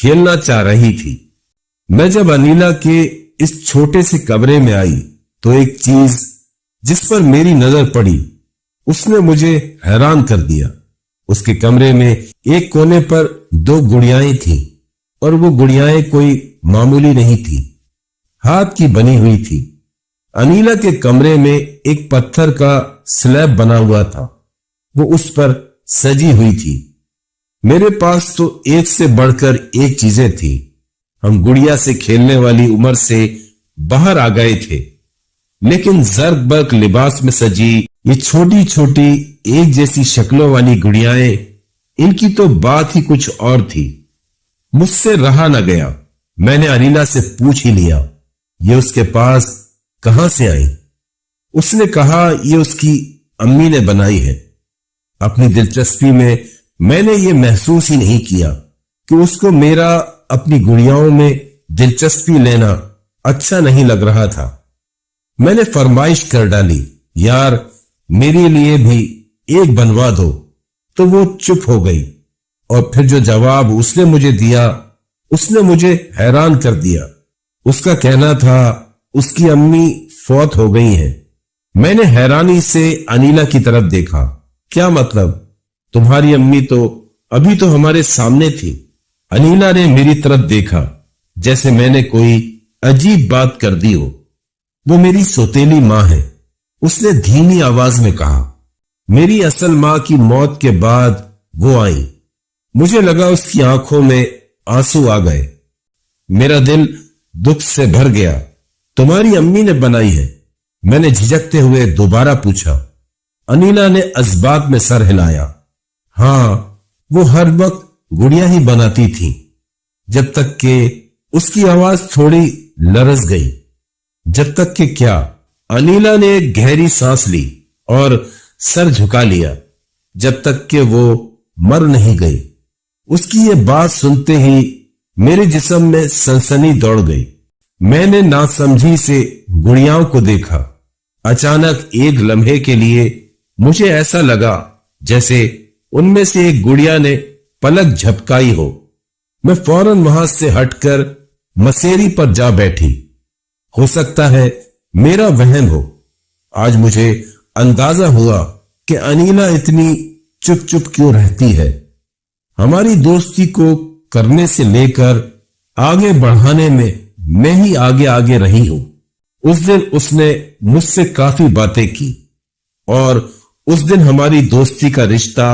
کھیلنا چاہ رہی تھی۔ میں جب انیلا کے اس چھوٹے سے کمرے میں آئی تو ایک چیز جس پر میری نظر پڑی اس نے مجھے حیران کر دیا۔ اس کے کمرے میں ایک کونے پر 2 گڑیائیں تھیں، اور وہ گڑیائیں کوئی معمولی نہیں تھی، ہاتھ کی بنی ہوئی تھی۔ انیلا کے کمرے میں ایک پتھر کا سلیب بنا ہوا تھا، وہ اس پر سجی ہوئی تھی۔ میرے پاس تو ایک سے بڑھ کر ایک چیزیں تھی۔ ہم گڑیا سے کھیلنے والی عمر سے باہر آ گئے تھے، لیکن زرق برق لباس میں سجی یہ چھوٹی چھوٹی ایک جیسی شکلوں والی گڑیائیں، ان کی تو بات ہی کچھ اور تھی۔ مجھ سے رہا نہ گیا، میں نے انیلا سے پوچھ ہی لیا یہ اس کے پاس کہاں سے آئی؟ اس نے کہا یہ اس کی امی نے بنائی ہے۔ اپنی دلچسپی میں نے یہ محسوس ہی نہیں کیا کہ اس کو میرا اپنی گڑیاؤں میں دلچسپی لینا اچھا نہیں لگ رہا تھا۔ میں نے فرمائش کر ڈالی، یار میرے لیے بھی ایک بنوا دو، تو وہ چپ ہو گئی، اور پھر جو جواب اس نے مجھے دیا اس نے مجھے حیران کر دیا۔ اس کا کہنا تھا اس کی امی فوت ہو گئی ہیں۔ میں نے حیرانی سے انیلا کی طرف دیکھا۔ کیا مطلب؟ تمہاری امی تو ابھی تو ہمارے سامنے تھی۔ انیلا نے میری طرف دیکھا جیسے میں نے کوئی عجیب بات کر دی ہو۔ وہ میری سوتیلی ماں ہے، اس نے دھیمی آواز میں کہا۔ میری اصل ماں کی موت کے بعد وہ آئی۔ مجھے لگا اس کی آنکھوں میں آنسو آ گئے۔ میرا دل دکھ سے بھر گیا۔ تمہاری امی نے بنائی ہے؟ میں نے جھجکتے ہوئے دوبارہ پوچھا۔ انیلا نے اسبات میں سر ہلایا۔ ہاں، وہ ہر وقت گڑیا ہی بناتی تھی، جب تک کہ اس کی آواز تھوڑی لرز گئی۔ جب تک کہ کیا؟ انیلا نے ایک گہری سانس لی اور سر جھکا لیا۔ جب تک کہ وہ مر نہیں گئی۔ اس کی یہ بات سنتے ہی میرے جسم میں سنسنی دوڑ گئی۔ میں نے ناسمجھی سے گڑیاؤں کو دیکھا۔ اچانک ایک لمحے کے لیے مجھے ایسا لگا جیسے ان میں سے ایک گڑیا نے پلک جھپکائی ہو۔ میں فوراً وہاں سے ہٹ کر مسیری پر جا بیٹھی۔ ہو سکتا ہے میرا وہم ہو۔ آج مجھے اندازہ ہوا کہ انیلا اتنی چپ چپ کیوں رہتی ہے۔ ہماری دوستی کو کرنے سے لے کر آگے بڑھانے میں ہی آگے رہی ہوں۔ اس دن اس نے مجھ سے کافی باتیں کی، اور اس دن ہماری دوستی کا رشتہ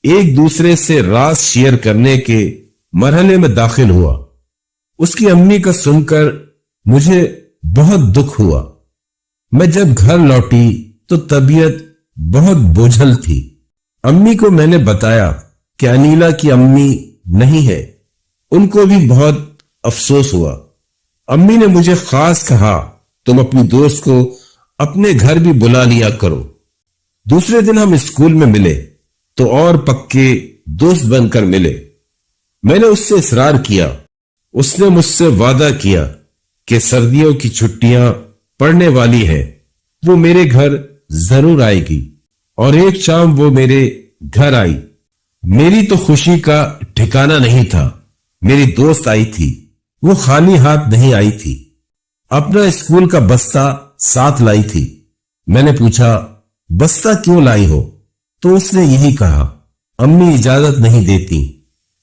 ایک دوسرے سے راز شیئر کرنے کے مرحلے میں داخل ہوا۔ اس کی امی کا سن کر مجھے بہت دکھ ہوا۔ میں جب گھر لوٹی تو طبیعت بہت بوجھل تھی۔ امی کو میں نے بتایا کہ انیلا کی امی نہیں ہے۔ ان کو بھی بہت افسوس ہوا۔ امی نے مجھے خاص کہا، تم اپنی دوست کو اپنے گھر بھی بلا لیا کرو۔ دوسرے دن ہم اسکول میں ملے تو اور پکے دوست بن کر ملے۔ میں نے اس سے اصرار کیا۔ اس نے مجھ سے وعدہ کیا کہ سردیوں کی چھٹیاں پڑنے والی ہیں، وہ میرے گھر ضرور آئے گی، اور ایک شام وہ میرے گھر آئی۔ میری تو خوشی کا ٹھکانہ نہیں تھا۔ میری دوست آئی تھی، وہ خالی ہاتھ نہیں آئی تھی، اپنا اسکول کا بستہ ساتھ لائی تھی۔ میں نے پوچھا، بستہ کیوں لائی ہو؟ تو اس نے یہی کہا، امی اجازت نہیں دیتی،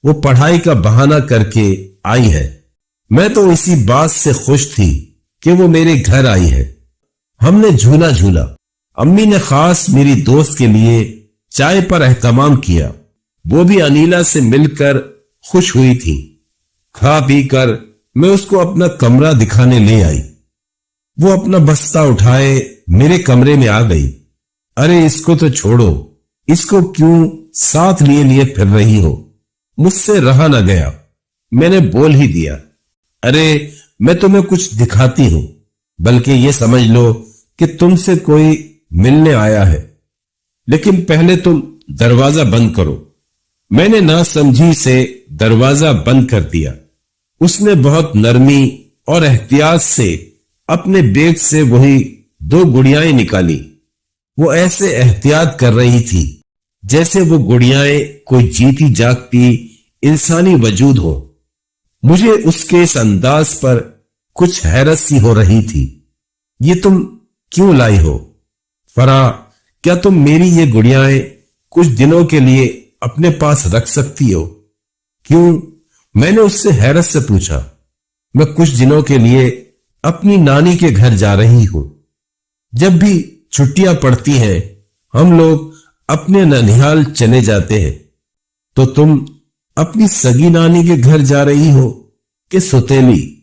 وہ پڑھائی کا بہانہ کر کے آئی ہے۔ میں تو اسی بات سے خوش تھی کہ وہ میرے گھر آئی ہے۔ ہم نے جھولا جھولا۔ امی نے خاص میری دوست کے لیے چائے پر اہتمام کیا۔ وہ بھی انیلا سے مل کر خوش ہوئی تھی۔ کھا پی کر میں اس کو اپنا کمرہ دکھانے لے آئی۔ وہ اپنا بستہ اٹھائے میرے کمرے میں آ گئی۔ ارے اس کو تو چھوڑو، اس کو کیوں ساتھ لیے پھر رہی ہو؟ مجھ سے رہا نہ گیا۔ میں نے بول ہی دیا، ارے میں تمہیں کچھ دکھاتی ہوں، بلکہ یہ سمجھ لو کہ تم سے کوئی ملنے آیا ہے، لیکن پہلے تم دروازہ بند کرو۔ میں نے نہ سمجھی سے دروازہ بند کر دیا۔ اس نے بہت نرمی اور احتیاط سے اپنے بیگ سے وہی 2 گڑیائیں نکالی۔ وہ ایسے احتیاط کر رہی تھی جیسے وہ گڑیائیں کوئی جیتی جاگتی انسانی وجود ہو۔ مجھے اس کے اس انداز پر کچھ حیرت سی ہو رہی تھی۔ یہ تم کیوں لائی ہو؟ فرح، کیا تم میری یہ گڑیائیں کچھ دنوں کے لیے اپنے پاس رکھ سکتی ہو؟ کیوں؟ میں نے اس سے حیرت سے پوچھا۔ میں کچھ دنوں کے لیے اپنی نانی کے گھر جا رہی ہوں۔ جب بھی چھٹیاں پڑتی ہیں ہم لوگ اپنے ننیھال چلے جاتے ہیں۔ تو تم اپنی سگی نانی کے گھر جا رہی ہو کہ سوتیلی؟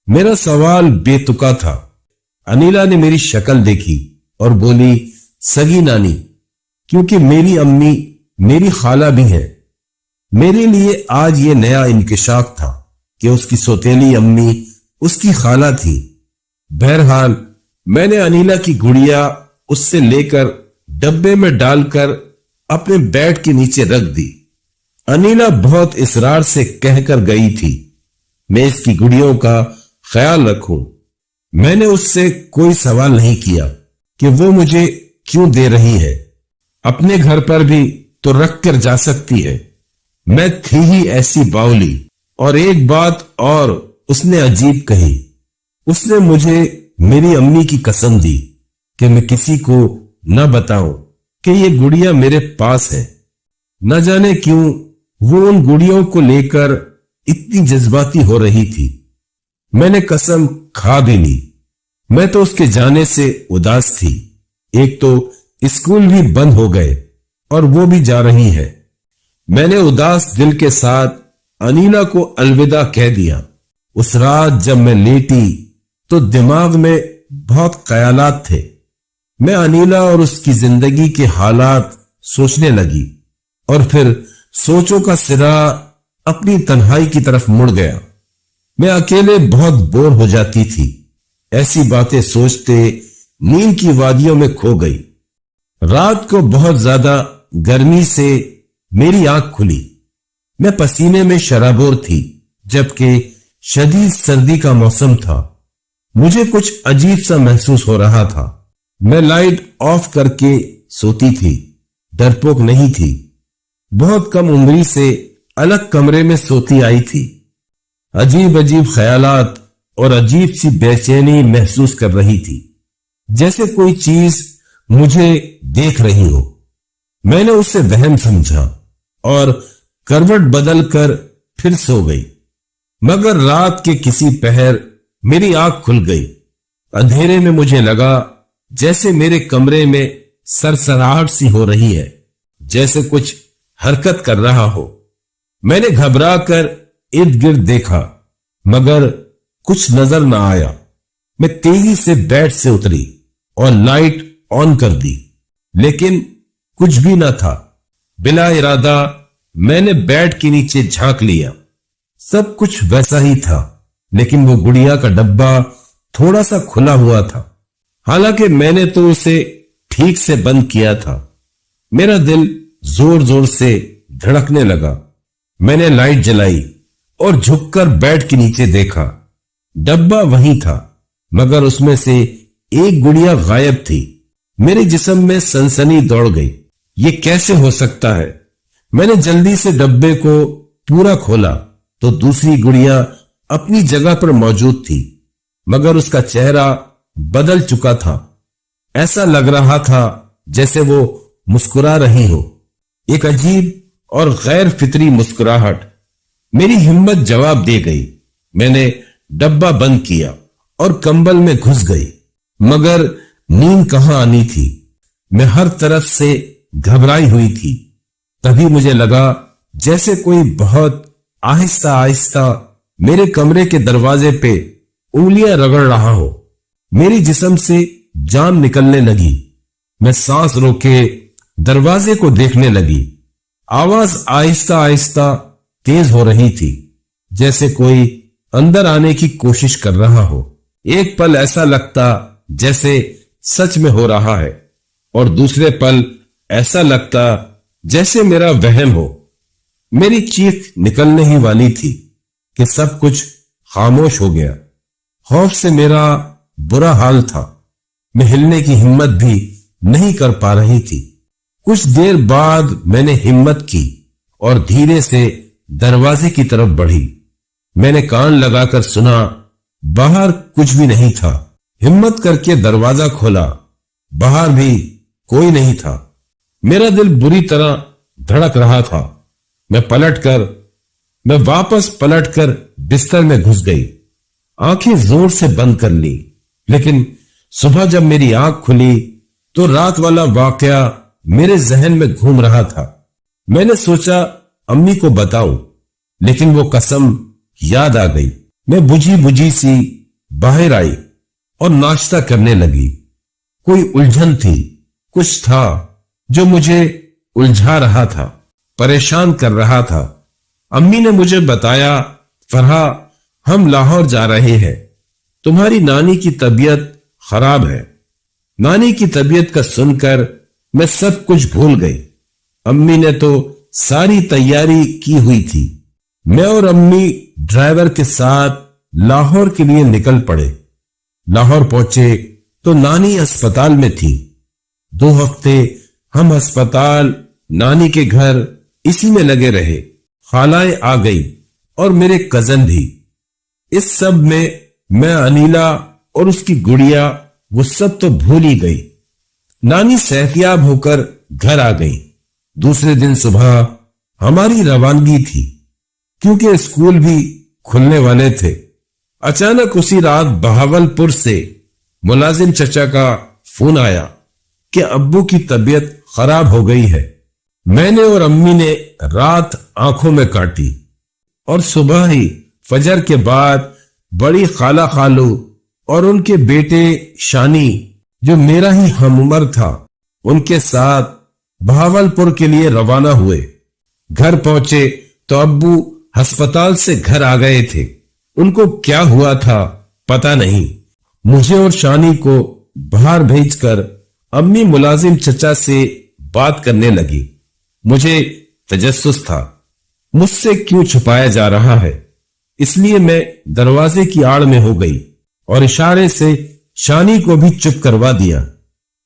میرا سوال بے تکا تھا۔ انیلا نے میری شکل دیکھی اور بولی، سگی نانی، کیونکہ میری امی میری خالہ بھی ہے۔ میرے لیے آج یہ نیا انکشاف تھا کہ اس کی سوتیلی امی اس کی خالہ تھی۔ بہرحال میں نے انیلا کی گڑیا اس سے لے کر ڈبے میں ڈال کر اپنے بیڈ کے نیچے رکھ دی۔ انیلا بہت اصرار سے کہہ کر گئی تھی میں اس کی گڑیوں کا خیال رکھوں۔ میں نے اس سے کوئی سوال نہیں کیا کہ وہ مجھے کیوں دے رہی ہے، اپنے گھر پر بھی تو رکھ کر جا سکتی ہے۔ میں تھی ہی ایسی باولی۔ اور ایک بات اور اس نے عجیب کہی، اس نے مجھے میری امی کی قسم دی کہ میں کسی کو نہ بتاؤں کہ یہ گڑیا میرے پاس ہے۔ نہ جانے کیوں وہ ان گڑیوں کو لے کر اتنی جذباتی ہو رہی تھی۔ میں نے قسم کھا بھی لی۔ میں تو اس کے جانے سے اداس تھی۔ ایک تو اسکول بھی بند ہو گئے اور وہ بھی جا رہی ہے۔ میں نے اداس دل کے ساتھ انیلا کو الوداع کہہ دیا۔ اس رات جب میں لیٹی تو دماغ میں بہت خیالات تھے۔ میں انیلا اور اس کی زندگی کے حالات سوچنے لگی اور پھر سوچوں کا سرا اپنی تنہائی کی طرف مڑ گیا۔ میں اکیلے بہت بور ہو جاتی تھی۔ ایسی باتیں سوچتے نیند کی وادیوں میں کھو گئی۔ رات کو بہت زیادہ گرمی سے میری آنکھ کھلی۔ میں پسینے میں شرابور تھی جبکہ شدید سردی کا موسم تھا۔ مجھے کچھ عجیب سا محسوس ہو رہا تھا۔ میں لائٹ آف کر کے سوتی تھی، ڈرپوک نہیں تھی۔ بہت کم عمری سے الگ کمرے میں سوتی آئی تھی۔ عجیب عجیب خیالات اور عجیب سی بے چینی محسوس کر رہی تھی، جیسے کوئی چیز مجھے دیکھ رہی ہو۔ میں نے اسے وہم سمجھا اور کروٹ بدل کر پھر سو گئی۔ مگر رات کے کسی پہر میری آنکھ کھل گئی۔ اندھیرے میں مجھے لگا جیسے میرے کمرے میں سرسراہٹ سی ہو رہی ہے، جیسے کچھ حرکت کر رہا ہو۔ میں نے گھبرا کر ارد گرد دیکھا مگر کچھ نظر نہ آیا۔ میں تیزی سے بیڈ سے اتری اور لائٹ آن کر دی، لیکن کچھ بھی نہ تھا۔ بلا ارادہ میں نے بیڈ کے نیچے جھانک لیا۔ سب کچھ ویسا ہی تھا، لیکن وہ گڑیا کا ڈبہ تھوڑا سا کھلا ہوا تھا، حالانکہ میں نے تو اسے ٹھیک سے بند کیا تھا۔ میرا دل زور زور سے دھڑکنے لگا۔ میں نے لائٹ جلائی اور جھک کر بیڈ کے نیچے دیکھا۔ ڈبہ وہیں تھا مگر اس میں سے ایک گڑیا غائب تھی۔ میرے جسم میں سنسنی دوڑ گئی۔ یہ کیسے ہو سکتا ہے؟ میں نے جلدی سے ڈبے کو پورا کھولا تو دوسری گڑیا اپنی جگہ پر موجود تھی، مگر اس کا چہرہ بدل چکا تھا۔ ایسا لگ رہا تھا جیسے وہ مسکرا رہی ہو، ایک عجیب اور غیر فطری مسکراہٹ۔ میری ہمت جواب دے گئی۔ میں نے ڈبہ بند کیا اور کمبل میں گھس گئی، مگر نیند کہاں آنی تھی۔ میں ہر طرف سے گھبرائی ہوئی تھی۔ تبھی مجھے لگا جیسے کوئی بہت آہستہ آہستہ میرے کمرے کے دروازے پہ انگلیاں رگڑ رہا ہو۔ میری جسم سے جان نکلنے لگی۔ میں سانس روکے دروازے کو دیکھنے لگی۔ آواز آہستہ آہستہ تیز ہو رہی تھی، جیسے کوئی اندر آنے کی کوشش کر رہا ہو۔ ایک پل ایسا لگتا جیسے سچ میں ہو رہا ہے اور دوسرے پل ایسا لگتا جیسے میرا وہم ہو۔ میری چیخ نکلنے ہی والی تھی کہ سب کچھ خاموش ہو گیا۔ خوف سے میرا برا حال تھا۔ میں ہلنے کی ہمت بھی نہیں کر پا رہی تھی۔ کچھ دیر بعد میں نے ہمت کی اور دھیرے سے دروازے کی طرف بڑھی۔ میں نے کان لگا کر سنا، باہر کچھ بھی نہیں تھا۔ ہمت کر کے دروازہ کھولا، باہر بھی کوئی نہیں تھا۔ میرا دل بری طرح دھڑک رہا تھا۔ میں واپس پلٹ کر بستر میں گھس گئی، آنکھیں زور سے بند کر لی۔ لیکن صبح جب میری آنکھ کھلی تو رات والا واقعہ میرے ذہن میں گھوم رہا تھا۔ میں نے سوچا امی کو بتاؤں، لیکن وہ قسم یاد آ گئی۔ میں بجھی سی باہر آئی اور ناشتہ کرنے لگی۔ کوئی الجھن تھی، کچھ تھا جو مجھے الجھا رہا تھا، پریشان کر رہا تھا۔ امی نے مجھے بتایا، فرحہ ہم لاہور جا رہے ہیں، تمہاری نانی کی طبیعت خراب ہے۔ نانی کی طبیعت کا سن کر میں سب کچھ بھول گئی۔ امی نے تو ساری تیاری کی ہوئی تھی۔ میں اور امی ڈرائیور کے ساتھ لاہور کے لیے نکل پڑے۔ لاہور پہنچے تو نانی اسپتال میں تھی۔ 2 ہفتے ہم اسپتال، نانی کے گھر اسی میں لگے رہے۔ خالائیں آ گئی اور میرے کزن بھی۔ اس سب میں انیلا اور اس کی گڑیا وہ سب تو بھول ہی گئی۔ نانی صحتیاب ہو کر گھر آ گئی۔ دوسرے دن صبح ہماری روانگی تھی، کیونکہ اسکول بھی کھلنے والے تھے۔ اچانک اسی رات بہاولپور سے ملازم چچا کا فون آیا کہ ابو کی طبیعت خراب ہو گئی ہے۔ میں نے اور امی نے رات آنکھوں میں کاٹی اور صبح ہی فجر کے بعد بڑی خالہ خالو اور ان کے بیٹے شانی، جو میرا ہی ہم عمر تھا، ان کے ساتھ بہاولپور کے لیے روانہ ہوئے۔ گھر پہنچے تو ابو ہسپتال سے گھر آ گئے تھے۔ ان کو کیا ہوا تھا پتہ نہیں۔ مجھے اور شانی کو باہر بھیج کر امی ملازم چچا سے بات کرنے لگی۔ مجھے تجسس تھا، مجھ سے کیوں چھپایا جا رہا ہے، اس لیے میں دروازے کی آڑ میں ہو گئی اور اشارے سے شانی کو بھی چپ کروا دیا۔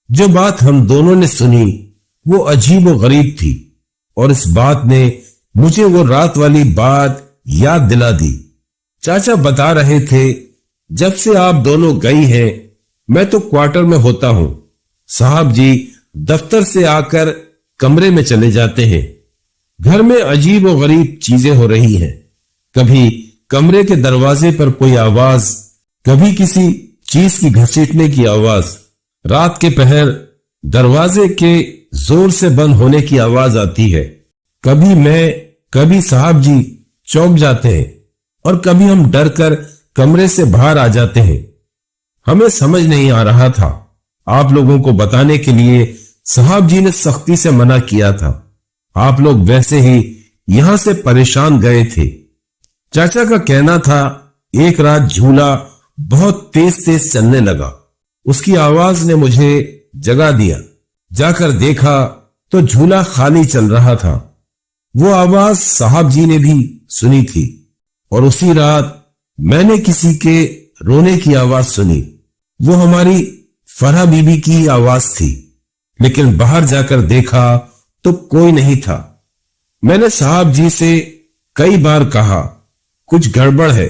جو بات ہم دونوں نے سنی وہ عجیب و غریب تھی، اور اس بات نے مجھے وہ رات والی بات یاد دلا دی۔ چاچا بتا رہے تھے، جب سے آپ دونوں گئی ہیں میں تو کوارٹر میں ہوتا ہوں، صاحب جی دفتر سے آ کر کمرے میں چلے جاتے ہیں۔ گھر میں عجیب و غریب چیزیں ہو رہی ہیں، کبھی کمرے کے دروازے پر کوئی آواز، کبھی کسی چیز کی گھسیٹنے کی آواز، رات کے پہر دروازے کے زور سے بند ہونے کی آواز آتی ہے۔ کبھی میں، کبھی صاحب جی چونک جاتے ہیں اور کبھی ہم ڈر کر کمرے سے باہر آ جاتے ہیں۔ ہمیں سمجھ نہیں آ رہا تھا۔ آپ لوگوں کو بتانے کے لیے صاحب جی نے سختی سے منع کیا تھا۔ آپ لوگ ویسے ہی یہاں سے پریشان گئے تھے۔ چاچا کا کہنا تھا ایک رات جھولا بہت تیز تیز چلنے لگا، اس کی آواز نے مجھے جگا دیا۔ جا کر دیکھا تو جھولا خالی چل رہا تھا۔ وہ آواز صاحب جی نے بھی سنی تھی، اور اسی رات میں نے کسی کے رونے کی آواز سنی۔ وہ ہماری فرحہ بی بی کی آواز تھی، لیکن باہر جا کر دیکھا تو کوئی نہیں تھا۔ میں نے صاحب جی سے کئی بار کہا کچھ گڑبڑ ہے،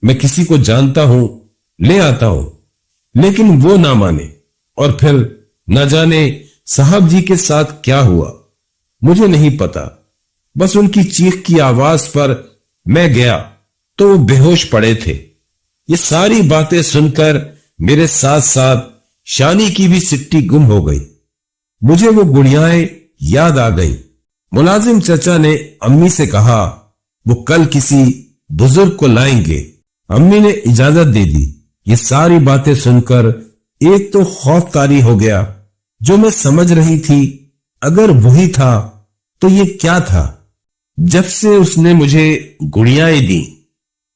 میں کسی کو جانتا ہوں لے آتا ہوں، لیکن وہ نہ مانے۔ اور پھر نہ جانے صاحب جی کے ساتھ کیا ہوا، مجھے نہیں پتا۔ بس ان کی چیخ کی آواز پر میں گیا تو وہ بے ہوش پڑے تھے۔ یہ ساری باتیں سن کر میرے ساتھ ساتھ شانی کی بھی سٹی گم ہو گئی۔ مجھے وہ گڑیائیں یاد آ گئی۔ ملازم چچا نے امی سے کہا وہ کل کسی بزرگ کو لائیں گے۔ امی نے اجازت دے دی۔ یہ ساری باتیں سن کر ایک تو خوف طاری ہو گیا، جو میں سمجھ رہی تھی اگر وہی تھا تو یہ کیا تھا۔ جب سے اس نے مجھے گڑیائیں دی،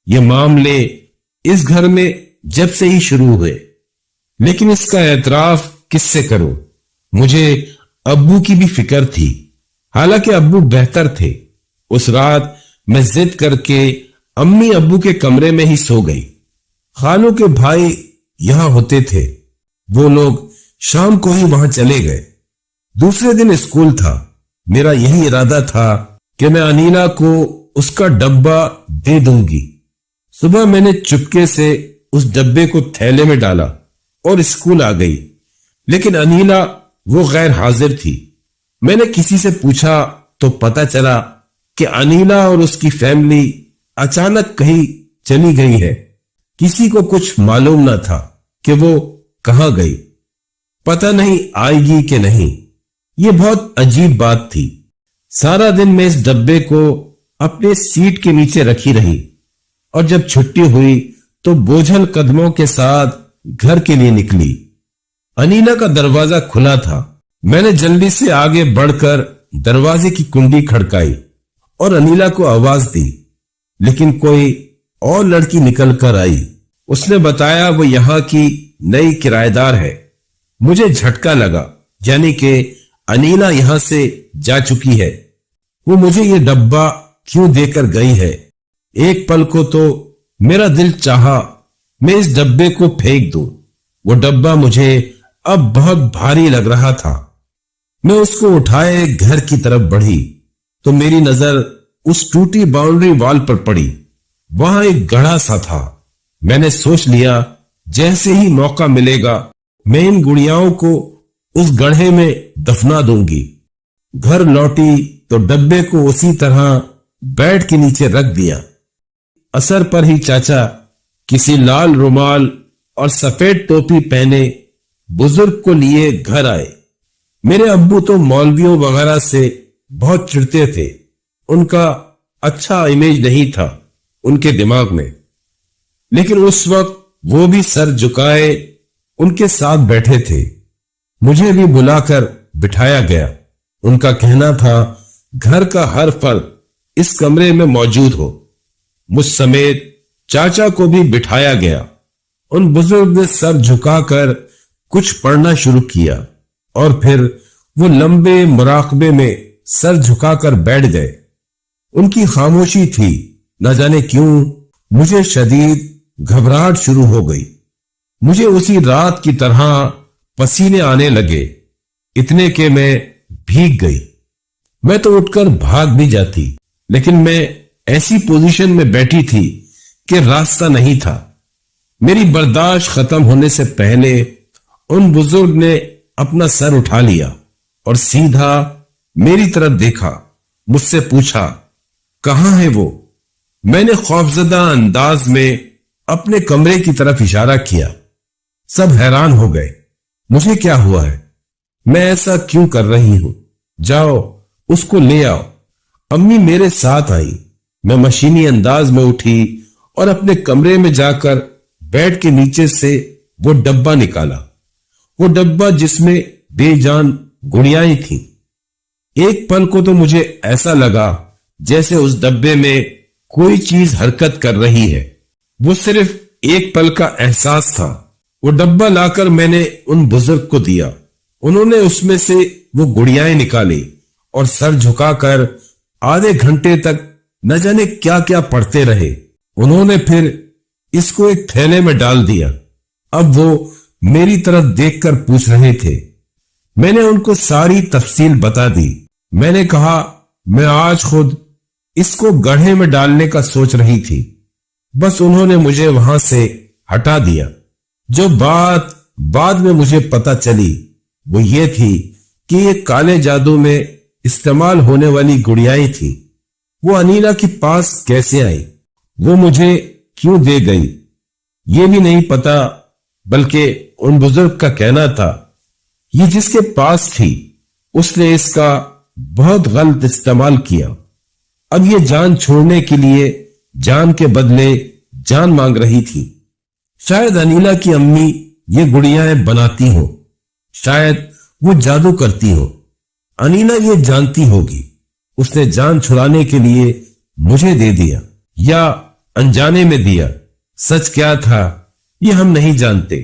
یہ معاملے اس گھر میں جب سے ہی شروع ہوئے، لیکن اس کا اعتراف کس سے کروں؟ مجھے ابو کی بھی فکر تھی، حالانکہ ابو بہتر تھے۔ اس رات میں ضد کر کے امی ابو کے کمرے میں ہی سو گئی۔ خالوں کے بھائی یہاں ہوتے تھے، وہ لوگ شام کو ہی وہاں چلے گئے۔ دوسرے دن اسکول تھا۔ میرا یہی ارادہ تھا کہ میں انیلا کو اس کا ڈبہ دے دوں گی، صبح میں نے چپکے سے اس ڈبے کو تھیلے میں ڈالا اور اسکول آ گئی، لیکن انیلا وہ غیر حاضر تھی۔ میں نے کسی سے پوچھا تو پتا چلا کہ انیلا اور اس کی فیملی اچانک کہیں چلی گئی ہے۔ کسی کو کچھ معلوم نہ تھا کہ وہ کہاں گئی، پتہ نہیں آئے گی کہ نہیں۔ یہ بہت عجیب بات تھی۔ سارا دن میں اس ڈبے کو اپنے سیٹ کے نیچے رکھی رہی، اور جب چھٹی ہوئی تو بوجھل قدموں کے ساتھ گھر کے لیے نکلی۔ انیلا کا دروازہ کھلا تھا۔ میں نے جلدی سے آگے بڑھ کر دروازے کی کنڈی کھڑکائی اور انیلا کو آواز دی، لیکن کوئی اور لڑکی نکل کر آئی۔ اس نے بتایا وہ یہاں کی نئی کرایہ دار ہے۔ مجھے جھٹکا لگا، یعنی کہ انیلا یہاں سے جا چکی ہے۔ وہ مجھے یہ ڈبہ کیوں دے کر گئی ہے؟ ایک پل کو تو میرا دل چاہا میں اس ڈبے کو پھینک دوں۔ وہ ڈبہ مجھے اب بہت بھاری لگ رہا تھا۔ میں اس کو اٹھائے گھر کی طرف بڑھی تو میری نظر اس ٹوٹی باؤنڈری وال پر پڑی۔ وہاں ایک گڑھا سا تھا۔ میں نے سوچ لیا جیسے ہی موقع ملے گا میں ان گڑیاؤں کو اس گڑھے میں دفنا دوں گی۔ گھر لوٹی تو ڈبے کو اسی طرح بیڈ کے نیچے رکھ دیا۔ اثر پر ہی چاچا کسی لال رومال اور سفید ٹوپی پہنے بزرگ کو لیے گھر آئے۔ میرے ابو تو مولویوں وغیرہ سے بہت چڑھتے تھے۔ ان کا اچھا امیج نہیں تھا ان کے دماغ میں، لیکن اس وقت وہ بھی سر جھکائے ان کے ساتھ بیٹھے تھے۔ مجھے بھی بلا کر بٹھایا گیا۔ ان کا کہنا تھا گھر کا ہر فرد اس کمرے میں موجود ہو۔ مجھ سمیت چاچا کو بھی بٹھایا گیا۔ ان بزرگ نے سر جھکا کر کچھ پڑھنا شروع کیا اور پھر وہ لمبے مراقبے میں سر جھکا کر بیٹھ گئے۔ ان کی خاموشی تھی، نہ جانے کیوں مجھے شدید گھبراہٹ شروع ہو گئی۔ مجھے اسی رات کی طرح پسینے آنے لگے، اتنے کہ میں بھیگ گئی۔ میں تو اٹھ کر بھاگ بھی جاتی، لیکن میں ایسی پوزیشن میں بیٹھی تھی کہ راستہ نہیں تھا۔ میری برداشت ختم ہونے سے پہلے ان بزرگ نے اپنا سر اٹھا لیا اور سیدھا میری طرف دیکھا۔ مجھ سے پوچھا کہاں ہے وہ؟ میں نے خوفزدہ انداز میں اپنے کمرے کی طرف اشارہ کیا۔ سب حیران ہو گئے۔ مجھے کیا ہوا ہے؟ میں ایسا کیوں کر رہی ہوں؟ جاؤ اس کو لے آؤ۔ امی میرے ساتھ آئی۔ میں مشینی انداز میں اٹھی اور اپنے کمرے میں جا کر بیڈ کے نیچے سے وہ ڈبہ نکالا، وہ ڈبہ جس میں بے جان گڑیاں تھیں۔ ایک پل کو تو مجھے ایسا لگا جیسے اس ڈبے میں کوئی چیز حرکت کر رہی ہے۔ وہ صرف ایک پل کا احساس تھا۔ وہ ڈبہ لا کر میں نے ان بزرگ کو دیا۔ انہوں نے اس میں سے وہ گڑیاں نکالی اور سر جھکا کر آدھے گھنٹے تک نہ جانے کیا کیا پڑھتے رہے۔ انہوں نے پھر اس کو ایک تھیلے میں ڈال دیا۔ اب وہ میری طرف دیکھ کر پوچھ رہے تھے۔ میں نے ان کو ساری تفصیل بتا دی۔ میں نے کہا میں آج خود اس کو گڑھے میں ڈالنے کا سوچ رہی تھی، بس انہوں نے مجھے وہاں سے ہٹا دیا۔ جو بات بعد میں مجھے پتا چلی وہ یہ تھی کہ یہ کالے جادو میں استعمال ہونے والی گڑیاں تھی۔ وہ انیلا کے پاس کیسے آئی؟ وہ مجھے کیوں دے گئی؟ یہ بھی نہیں پتا، بلکہ ان بزرگ کا کہنا تھا یہ جس کے پاس تھی اس نے اس کا بہت غلط استعمال کیا۔ اب یہ جان چھوڑنے کے لیے جان کے بدلے جان مانگ رہی تھی۔ شاید انیلا کی امی یہ گڑیاں بناتی ہوں، شاید وہ جادو کرتی ہوں۔ انیلا یہ جانتی ہوگی، اس نے جان چھڑانے کے لیے مجھے دے دیا یا انجانے میں دیا۔ سچ کیا تھا یہ ہم نہیں جانتے،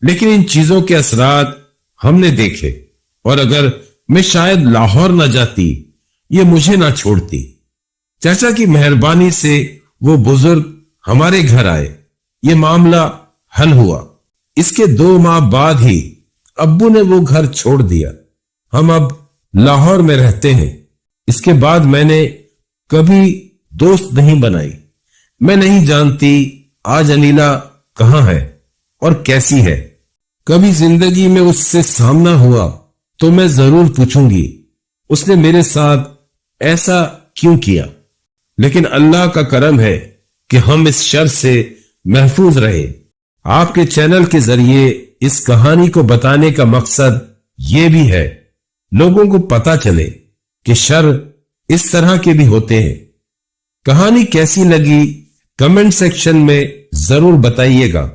لیکن ان چیزوں کے اثرات ہم نے دیکھے، اور اگر میں شاید لاہور نہ جاتی یہ مجھے نہ چھوڑتی۔ چاچا کی مہربانی سے وہ بزرگ ہمارے گھر آئے، یہ معاملہ حل ہوا۔ اس کے 2 ماہ بعد ہی ابو نے وہ گھر چھوڑ دیا۔ ہم اب لاہور میں رہتے ہیں۔ اس کے بعد میں نے کبھی دوست نہیں بنائی، میں نہیں جانتی آج انیلا کہاں ہے اور کیسی ہے۔ کبھی زندگی میں اس سے سامنا ہوا تو میں ضرور پوچھوں گی اس نے میرے ساتھ ایسا کیوں کیا، لیکن اللہ کا کرم ہے کہ ہم اس شر سے محفوظ رہے۔ آپ کے چینل کے ذریعے اس کہانی کو بتانے کا مقصد یہ بھی ہے لوگوں کو پتا چلے کہ شر اس طرح کے بھی ہوتے ہیں۔ کہانی کیسی لگی کمنٹ سیکشن میں ضرور بتائیے گا۔